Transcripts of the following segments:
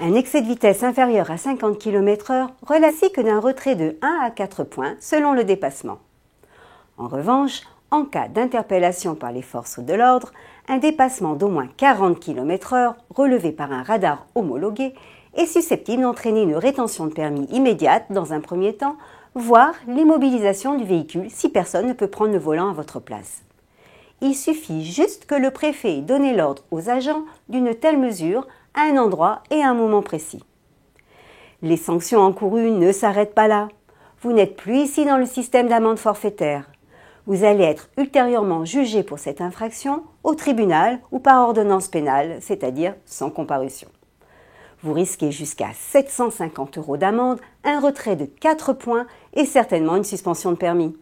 Un excès de vitesse inférieur à 50 km/h relève ainsi que d'un retrait de 1 à 4 points selon le dépassement. En revanche, en cas d'interpellation par les forces de l'ordre, un dépassement d'au moins 40 km/h relevé par un radar homologué est susceptible d'entraîner une rétention de permis immédiate dans un premier temps, voire l'immobilisation du véhicule si personne ne peut prendre le volant à votre place. Il suffit juste que le préfet ait donné l'ordre aux agents d'une telle mesure à un endroit et à un moment précis. Les sanctions encourues ne s'arrêtent pas là. Vous n'êtes plus ici dans le système d'amende forfaitaire. Vous allez être ultérieurement jugé pour cette infraction au tribunal ou par ordonnance pénale, c'est-à-dire sans comparution. Vous risquez jusqu'à 750 € d'amende, un retrait de 4 points et certainement une suspension de permis.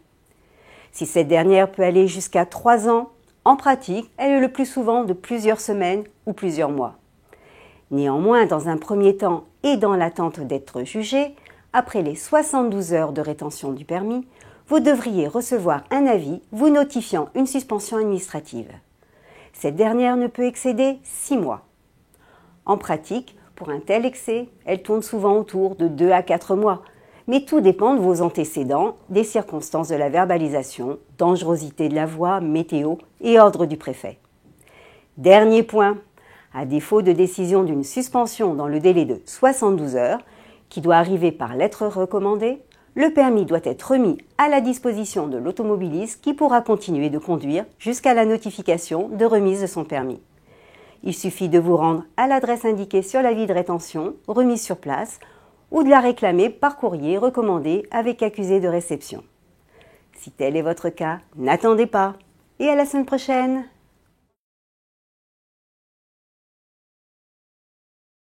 Si cette dernière peut aller jusqu'à 3 ans, en pratique, elle est le plus souvent de plusieurs semaines ou plusieurs mois. Néanmoins, dans un premier temps et dans l'attente d'être jugé, après les 72 heures de rétention du permis, vous devriez recevoir un avis vous notifiant une suspension administrative. Cette dernière ne peut excéder 6 mois. En pratique, pour un tel excès, elle tourne souvent autour de 2 à 4 mois, mais tout dépend de vos antécédents, des circonstances de la verbalisation, dangerosité de la voie, météo et ordre du préfet. Dernier point, à défaut de décision d'une suspension dans le délai de 72 heures, qui doit arriver par lettre recommandée, le permis doit être remis à la disposition de l'automobiliste qui pourra continuer de conduire jusqu'à la notification de remise de son permis. Il suffit de vous rendre à l'adresse indiquée sur l'avis de rétention, remise sur place, ou de la réclamer par courrier recommandé avec accusé de réception. Si tel est votre cas, n'attendez pas et à la semaine prochaine!